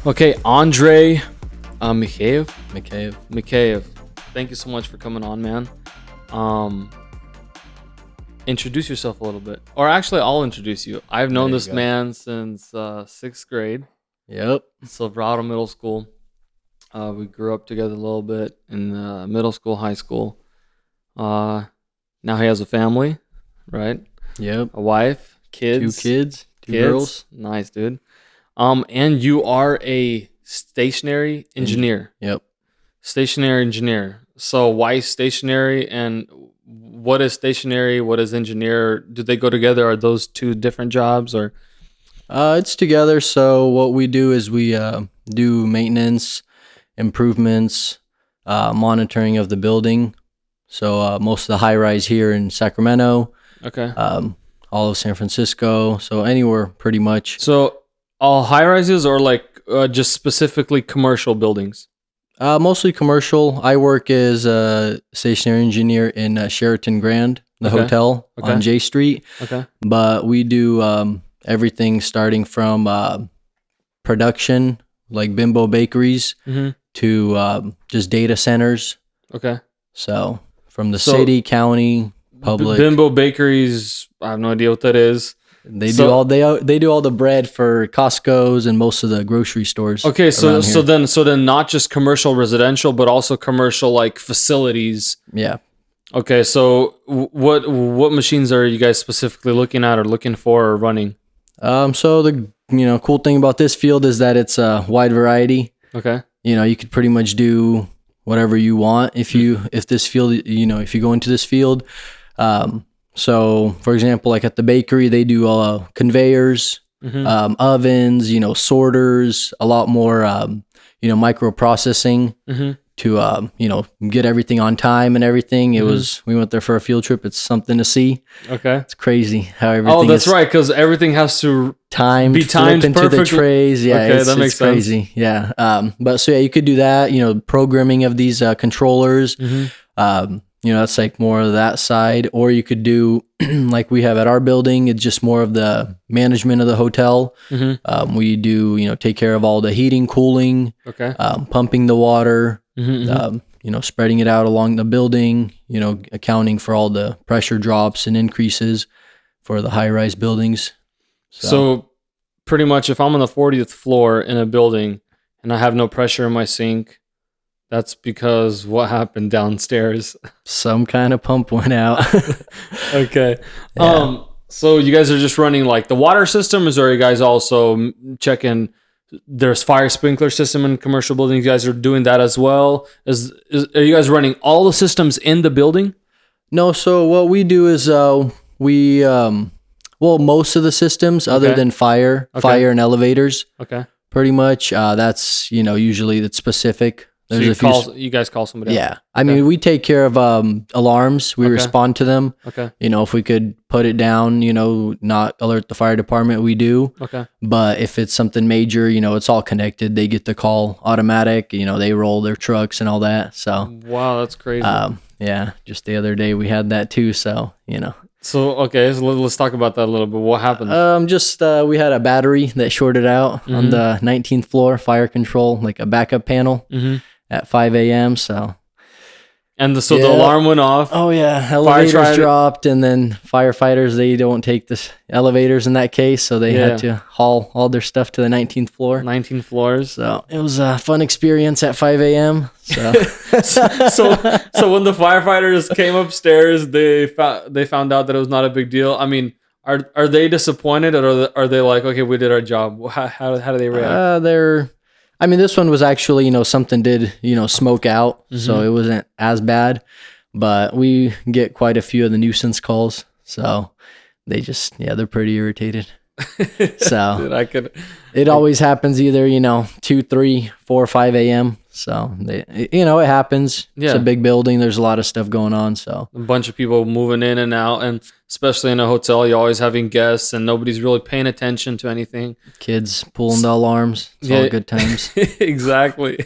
Okay, Andrey Mikheyev. Mikheyev. Thank you so much for coming on, man. Introduce yourself a little bit. Or actually, I'll introduce you. I've known this man since 6th grade. Yep. Silverado Middle School. We grew up together a little bit in middle school, high school. Now he has a family, right? Yep. A wife, kids. 2 kids, 2 girls. Nice, dude. And you are a stationary engineer. Yep. Stationary engineer. So why stationary, and what is stationary? What is engineer? Do they go together? Are those 2 different jobs, or? It's together. So what we do is we do maintenance, improvements, monitoring of the building. So most of the high rise here in Sacramento, Okay. all of San Francisco. So anywhere pretty much. So all high rises, or like just specifically commercial buildings? Mostly commercial. I work as a stationary engineer in Sheraton Grand, the hotel on J Street. Okay. But we do everything starting from production, like Bimbo bakeries, to just data centers. Okay. So from the city, county, public. Bimbo bakeries. I have no idea what that is. They do all the bread for Costco's and most of the grocery stores. Okay, so then not just commercial residential, but also commercial like facilities. Yeah. Okay, so what machines are you guys specifically looking at or looking for or running? So the cool thing about this field is that it's a wide variety. Okay. You could pretty much do whatever you want if you go into this field. So, for example, like at the bakery, they do conveyors, ovens, sorters, a lot more, microprocessing to, get everything on time and everything. We went there for a field trip. It's something to see. Okay. It's crazy how everything that's right, because everything has to be timed into the trays. Yeah, okay, that makes sense. Crazy. Yeah. But so, yeah, you could do that, programming of these controllers. That's like more of that side. Or you could do like we have at our building, it's just more of the management of the hotel. We do, take care of all the heating, cooling, pumping the water, spreading it out along the building, accounting for all the pressure drops and increases for the high rise buildings. So pretty much if I'm on the 40th floor in a building and I have no pressure in my sink, that's because what happened downstairs? Some kind of pump went out. Okay. Yeah. So you guys are just running like the water systems, or are you guys also checking there's fire sprinkler system in commercial buildings? You guys are doing that as well? Are you guys running all the systems in the building? No. So what we do is most of the systems other than fire and elevators. Okay. Pretty much. That's, usually it's specific. You guys call somebody else? Yeah. I mean, we take care of alarms. We respond to them. Okay. If we could put it down, not alert the fire department, we do. Okay. But if it's something major, it's all connected. They get the call automatic. They roll their trucks and all that. So. Wow, that's crazy. Yeah. Just the other day we had that too. So, So, okay, so let's talk about that a little bit. What happened? We had a battery that shorted out on the 19th floor, fire control, like a backup panel. At 5 a.m. So the alarm went off. Oh yeah, elevators dropped, and then firefighters, they don't take the elevators in that case, so they had to haul all their stuff to the 19th floor. 19 floors. So it was a fun experience at 5 a.m. So so when the firefighters came upstairs, they found out that it was not a big deal. I mean, are they disappointed, or are they like, okay, we did our job? How do they react? This one was actually, something did, smoke out. So it wasn't as bad, but we get quite a few of the nuisance calls. So they just, they're pretty irritated. So Dude, it always happens either, 2, 3, 4, 5 a.m. So it happens. Yeah. It's a big building. There's a lot of stuff going on. So a bunch of people moving in and out, and especially in a hotel, you're always having guests and nobody's really paying attention to anything. Kids pulling the alarms. It's all good times. Exactly.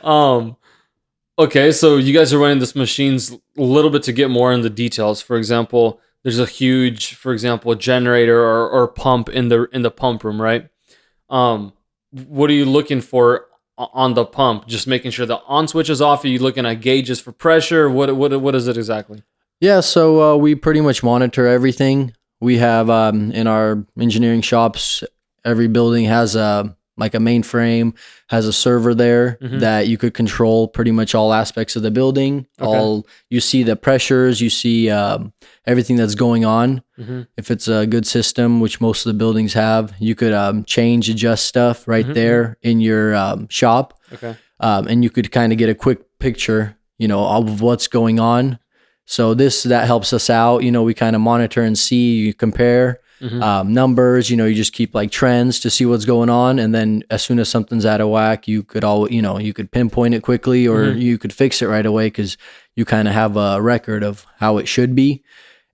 Okay. So you guys are running this machines a little bit to get more in the details. For example, there's a huge, generator or pump in the pump room, right? what are you looking for on the pump? Just making sure the on switch is off. Are you looking at gauges for pressure? What is it exactly? Yeah, so we pretty much monitor everything. We have in our engineering shops, every building has like a mainframe, has a server there that you could control pretty much all aspects of the building. Okay. You see the pressures, you see everything that's going on. If it's a good system, which most of the buildings have, you could adjust stuff right there in your shop. Okay. And you could kind of get a quick picture, of what's going on. So that helps us out. We kind of monitor and see, you compare numbers, you just keep like trends to see what's going on. And then as soon as something's out of whack, you could you could pinpoint it quickly, or you could fix it right away, because you kind of have a record of how it should be.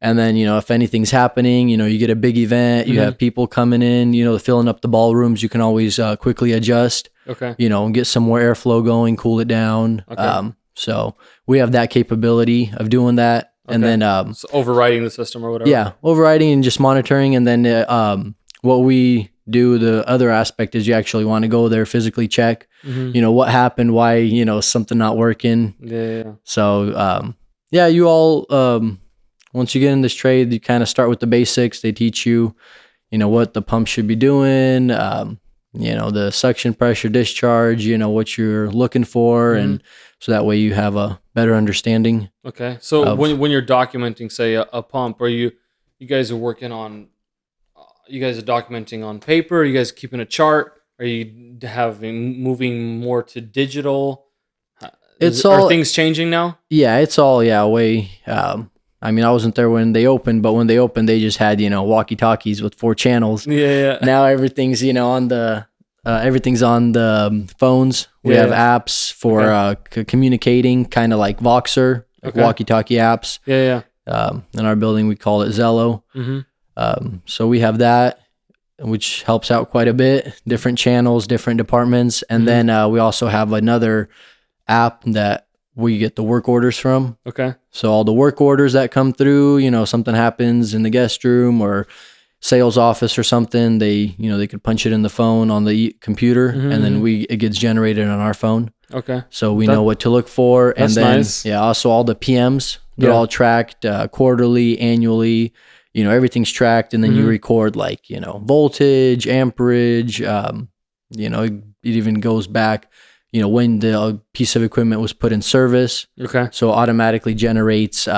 And then, if anything's happening, you get a big event, you have people coming in, filling up the ballrooms, you can always quickly adjust, Okay. get some more airflow going, cool it down. Okay. So we have that capability of doing that. Okay. And then, so overriding the system or whatever. yeah, overriding and just monitoring. And then what we do, the other aspect is you actually want to go there, physically check, what happened, why, something not working. Yeah. So, you all, once you get in this trade, you kind of start with the basics. They teach you, what the pump should be doing, the suction pressure, discharge, what you're looking for. And so that way you have a better understanding. Okay. So when you're documenting, say, a pump, are you guys are working on, you guys are documenting on paper? Are you guys keeping a chart? Are you moving more to digital? Are things changing now? Yeah, it's all, way. I wasn't there when they opened, but when they opened, they just had, walkie-talkies with 4 channels. Yeah. Now everything's, on the, everything's on the phones. We have apps for communicating, kind of like Voxer, walkie-talkie apps. Yeah. In our building, we call it Zello. So we have that, which helps out quite a bit. Different channels, different departments. And then we also have another app that we get the work orders from. Okay. So all the work orders that come through, something happens in the guest room or sales office or something, they could punch it in the phone on the computer, and then it gets generated on our phone. Okay. So we know what to look for. That's and then, nice. Also all the PMs, they're all tracked quarterly, annually, everything's tracked. And then you record voltage, amperage, it even goes back, when the piece of equipment was put in service. Okay. So automatically generates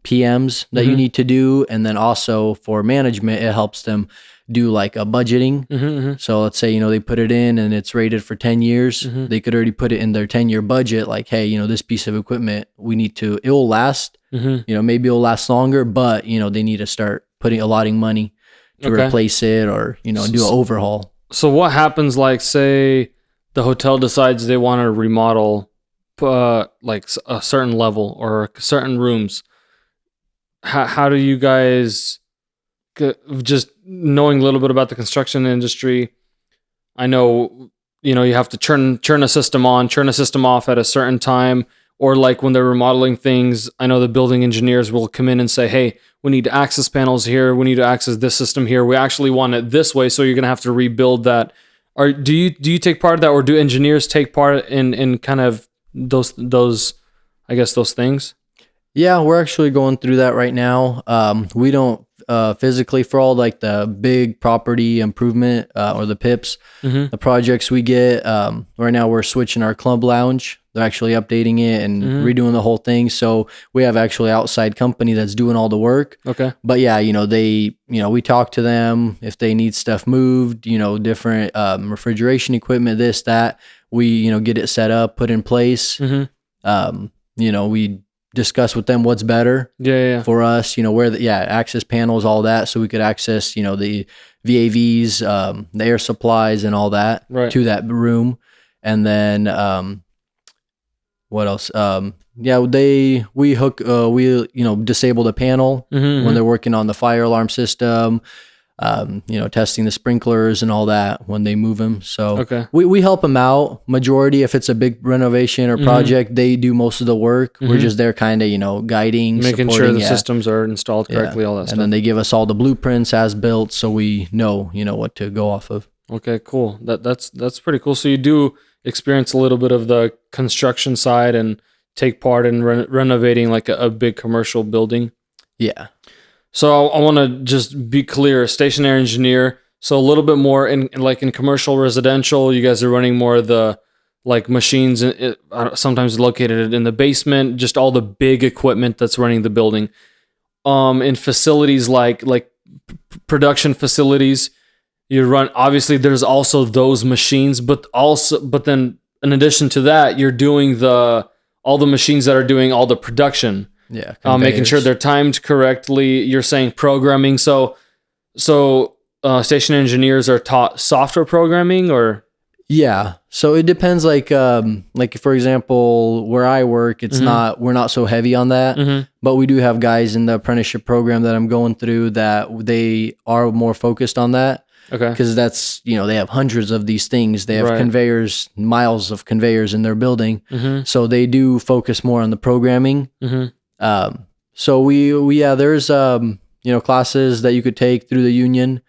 PMs that you need to do. And then also for management, it helps them do like a budgeting. So let's say, they put it in and it's rated for 10 years. They could already put it in their 10-year budget. Like, hey, this piece of equipment, it will last, maybe it'll last longer, but, they need to start allotting money to replace it or, do an overhaul. So what happens, like, say the hotel decides they want to remodel like a certain level or certain rooms? How do you guys, just knowing a little bit about the construction industry, I know, you have to turn a system on, turn a system off at a certain time, or like when they're remodeling things, I know the building engineers will come in and say, hey, we need access panels here, we need to access this system here, we actually want it this way, so you're going to have to rebuild that. Or do you take part of that, or do engineers take part in kind of those I guess those things? Yeah, we're actually going through that right now. We don't physically, for all like the big property improvement or the PIPs, the projects we get. Right now we're switching our club lounge. They're actually updating it and redoing the whole thing. So we have actually outside company that's doing all the work. Okay. But yeah, we talk to them if they need stuff moved, different refrigeration equipment, this, that. We, get it set up, put in place. We discuss with them what's better for us, where access panels, all that, so we could access, the VAVs, the air supplies and all that to that room. And then what else? We disable the panel when they're working on the fire alarm system, testing the sprinklers and all that when they move them. So we help them out. Majority, if it's a big renovation or project, they do most of the work. We're just there kind of, guiding, making sure the systems are installed correctly, all that stuff. And then they give us all the blueprints as built, so we know, what to go off of. Okay, cool. That's pretty cool. So you do experience a little bit of the construction side and take part in renovating like a big commercial building. Yeah. So I want to just be clear, stationary engineer. So a little bit more in commercial residential, you guys are running more of the like machines, sometimes located in the basement, just all the big equipment that's running the building. In facilities like production facilities, you run, obviously there's also those machines, but then in addition to that, you're doing all the machines that are doing all the production. Yeah. Making sure they're timed correctly. You're saying programming. So station engineers are taught software programming, or? Yeah. So it depends. Like for example, where I work, it's we're not so heavy on that, but we do have guys in the apprenticeship program that I'm going through that they are more focused on that. Okay. Because that's, they have hundreds of these things. They have Right. conveyors, miles of conveyors in their building. So they do focus more on the programming. So there's, classes that you could take through the union.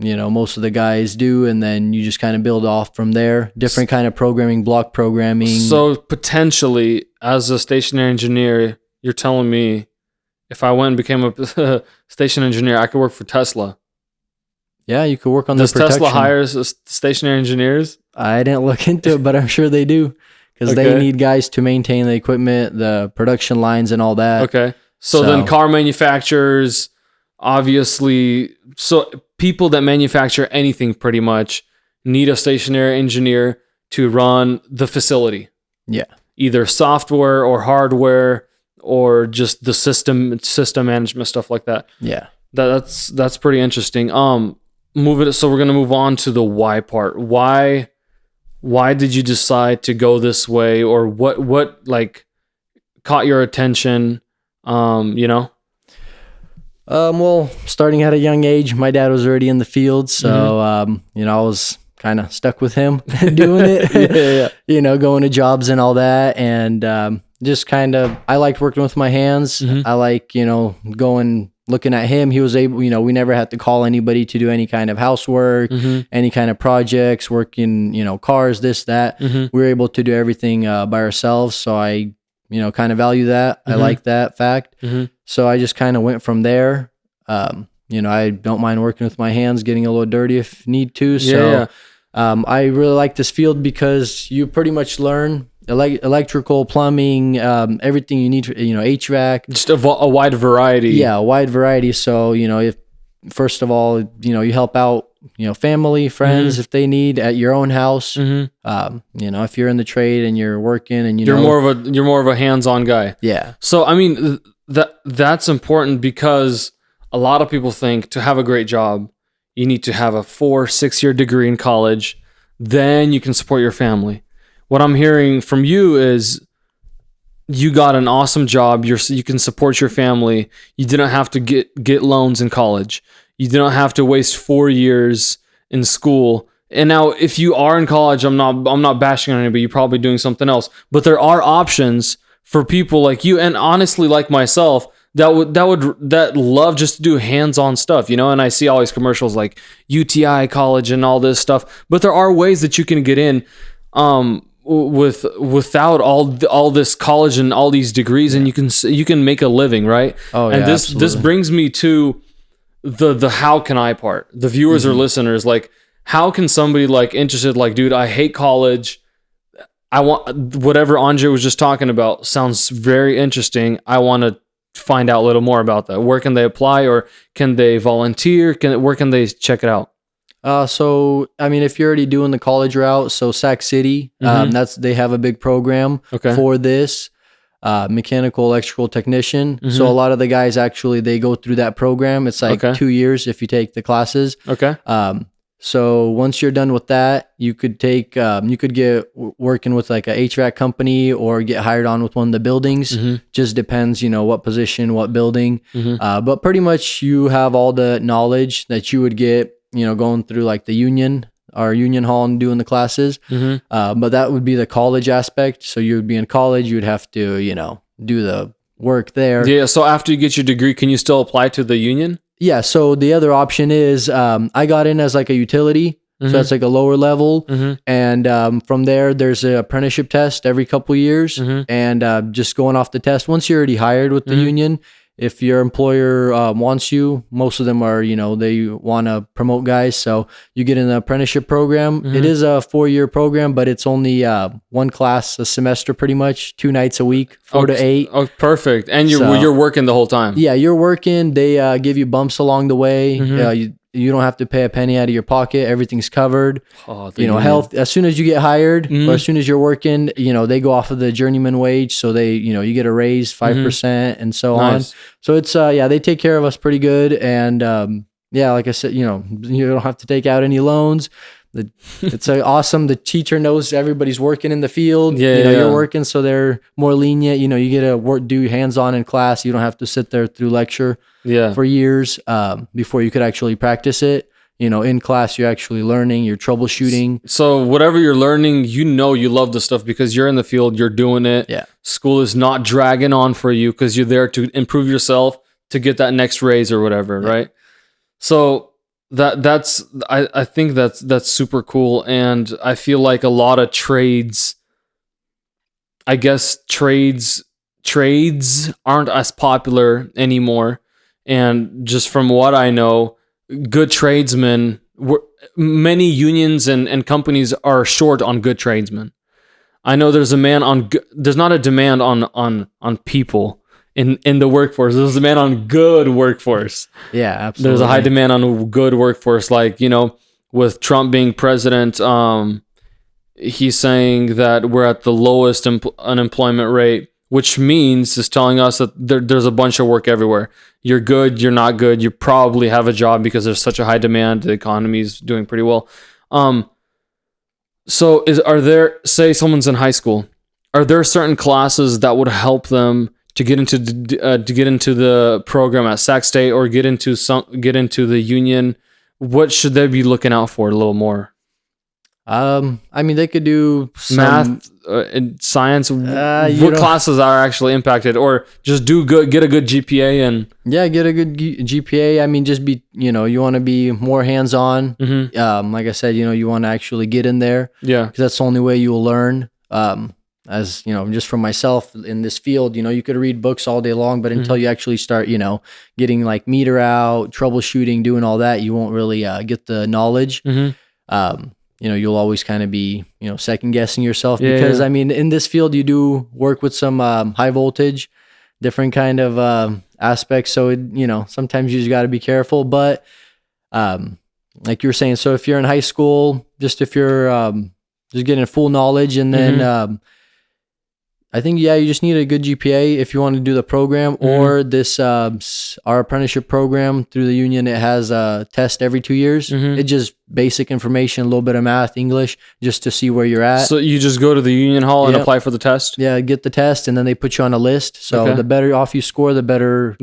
Most of the guys do, and then you just kind of build off from there. Different kind of programming, block programming. So potentially, as a stationary engineer, you're telling me if I went and became a station engineer, I could work for Tesla. Yeah, you could work on the protection. Does Tesla hires stationary engineers? I didn't look into it, but I'm sure they do, because they need guys to maintain the equipment, the production lines, and all that. Okay. So then car manufacturers, obviously, so people that manufacture anything pretty much need a stationary engineer to run the facility. Yeah. Either software or hardware or just the system management, stuff like that. Yeah. That's pretty interesting. So we're going to move on to the why part. Why did you decide to go this way, or what like caught your attention? Well, starting at a young age, my dad was already in the field, so I was kind of stuck with him doing it. Yeah. Going to jobs and all that, and just kind of, I liked working with my hands. I like looking at him. He was able, we never had to call anybody to do any kind of housework, any kind of projects, working, cars, this, that. We were able to do everything by ourselves. So I, kind of value that. I like that fact. So I just kind of went from there. I don't mind working with my hands, getting a little dirty if need to. So I really like this field because you pretty much learn electrical, plumbing, everything you need for, HVAC. Just a wide variety. Yeah, a wide variety. So, if first of all, you help out, family, friends, if they need at your own house. If you're in the trade and you're working and you're more of a hands-on guy. Yeah. So, I mean, that's important because a lot of people think to have a great job, you need to have a 4-6 year degree in college, then you can support your family. What I'm hearing from you is you got an awesome job. You can support your family. You didn't have to get loans in college. You didn't have to waste 4 years in school. And now, if you are in college, I'm not bashing on anybody. You're probably doing something else. But there are options for people like you, and honestly, like myself, that love just to do hands-on stuff, And I see all these commercials like UTI college and all this stuff. But there are ways that you can get in. Without all this college and all these degrees, and you can make a living, right? Oh, and yeah, this brings me to the how can I part. The viewers or listeners, like, how can somebody like interested, like, dude, I hate college. I want whatever Andrey was just talking about sounds very interesting. I want to find out a little more about that. Where can they apply, or can they volunteer? Where can they check it out? So I mean, if you're already doing the college route, so Sac City, they have a big program for this mechanical electrical technician. So a lot of the guys actually, they go through that program. It's like 2 years if you take the classes. Okay. So once you're done with that, you could get working with like a HVAC company or get hired on with one of the buildings. Just depends, what position, what building. But pretty much you have all the knowledge that you would get, going through like the union hall and doing the classes. But that would be the college aspect. So you would be in college, you would have to, do the work there. Yeah. So after you get your degree, can you still apply to the union? Yeah. So the other option is I got in as like a utility. Mm-hmm. So that's like a lower level. Mm-hmm. And from there, there's an apprenticeship test every couple years. Mm-hmm. And just going off the test, once you're already hired with the Mm-hmm. union, if your employer wants you, most of them are, they want to promote guys. So you get in the apprenticeship program. Mm-hmm. It is a 4-year program, but it's only one class a semester, pretty much 2 nights a week, 4 to 8. Oh, perfect. And you're working the whole time. Yeah, you're working. They give you bumps along the way. Mm-hmm. You don't have to pay a penny out of your pocket. Everything's covered. Oh, Health. As soon as you get hired, Mm-hmm. or as soon as you're working, they go off of the journeyman wage. So they, you get a raise 5% and so Nice. on. So it's they take care of us pretty good. And like I said, you don't have to take out any loans. It's awesome. The teacher knows everybody's working in the field. You're working, so they're more lenient. You get to do hands-on in class. You don't have to sit there through lecture for years before you could actually practice it. In class, you're actually learning, you're troubleshooting. So whatever you're learning, you love the stuff because you're in the field, you're doing it. Yeah. School is not dragging on for you because you're there to improve yourself to get that next raise or whatever, right? So I think that's super cool. And I feel like a lot of trades aren't as popular anymore. And just from what I know, good tradesmen, many unions and companies are short on good tradesmen. I know there's there's not a demand on people in the workforce. There's a demand on good workforce. Yeah, absolutely. There's a high demand on a good workforce. Like, with Trump being president, he's saying that we're at the lowest unemployment rate, which means is telling us that there's a bunch of work everywhere. You're good, you're not good, you probably have a job because there's such a high demand. The economy's doing pretty well. So are there, say someone's in high school, are there certain classes that would help them to get into the program at Sac State or get into the union? What should they be looking out for a little more? They could do math and science. What classes are actually impacted, or just get a good GPA and get a good GPA. Just be, you want to be more hands-on. Mm-hmm. Like I said, you want to actually get in there. Yeah, because that's the only way you will learn. As just from myself in this field, you could read books all day long, but until you actually start, getting like meter out, troubleshooting, doing all that, you won't really get the knowledge. Mm-hmm. You'll always kind of be, second guessing yourself because in this field, you do work with some high voltage, different kind of aspects. So, sometimes you just got to be careful, but like you were saying, so if you're in high school, if you're just getting full knowledge and then, I think, you just need a good GPA if you want to do the program or this, our apprenticeship program through the union. It has a test every 2 years. It's just basic information, a little bit of math, English, just to see where you're at. So you just go to the union hall and apply for the test? Yeah, get the test and then they put you on a list. So the better off you score, the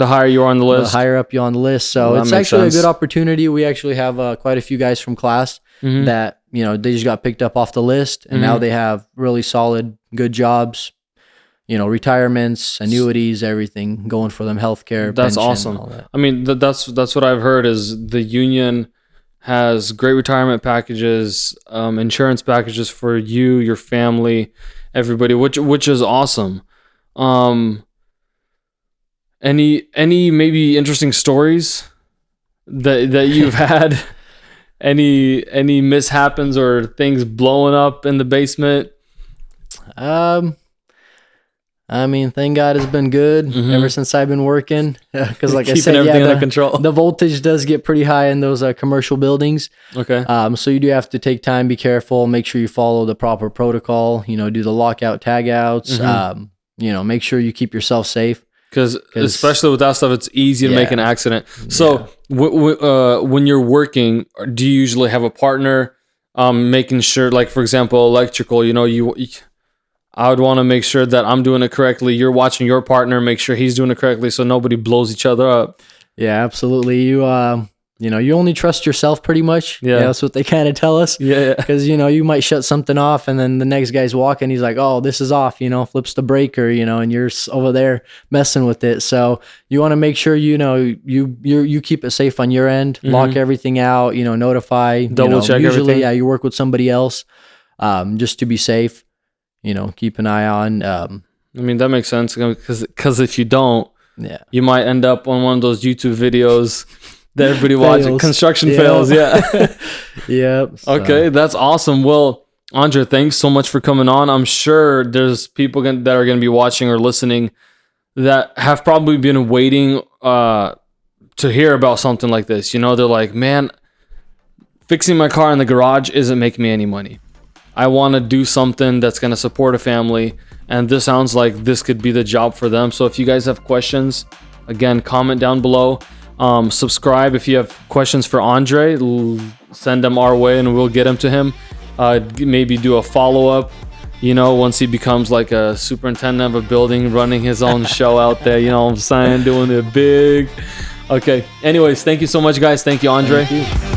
higher you are on the list. The higher up you on the list. So it's actually a good opportunity. We actually have quite a few guys from class that, they just got picked up off the list and now they have really solid, good jobs. Retirements, annuities, everything going for them, healthcare. That's pension, awesome. all that. That's what I've heard is the union has great retirement packages, insurance packages for you, your family, everybody, which is awesome. Any maybe interesting stories that you've had? Any mishaps or things blowing up in the basement? Thank God it's been good ever since I've been working. Because like I said, everything under control. The voltage does get pretty high in those commercial buildings. Okay. So you do have to take time, be careful, make sure you follow the proper protocol. Do the lockout, tag outs. Make sure you keep yourself safe. Because especially with that stuff, it's easy to make an accident. So when you're working, do you usually have a partner making sure, like for example, electrical? I would want to make sure that I'm doing it correctly. You're watching your partner, make sure he's doing it correctly so nobody blows each other up. Yeah, absolutely. You you only trust yourself pretty much. Yeah. That's what they kind of tell us. Yeah. Because, you might shut something off and then the next guy's walking. He's like, oh, this is off, flips the breaker, and you're over there messing with it. So you want to make sure, you keep it safe on your end, lock everything out, notify. Double check usually, everything. Yeah, you work with somebody else just to be safe, keep an eye on. I mean, that makes sense because if you don't, Yeah, you might end up on one of those YouTube videos that everybody watches. Construction fails. Yeah. Yep. So. Okay, that's awesome. Well, Andrey, thanks so much for coming on. I'm sure there's people that are going to be watching or listening that have probably been waiting to hear about something like this. They're like, man, fixing my car in the garage isn't making me any money. I want to do something that's going to support a family, and this sounds like this could be the job for them. So if you guys have questions, again, comment down below. Subscribe if you have questions for Andrey. Send them our way and we'll get them to him. Maybe do a follow-up, once he becomes like a superintendent of a building, running his own show out there, what I'm saying, doing it big. Okay, anyways, thank you so much, guys. Thank you, Andrey. Thank you.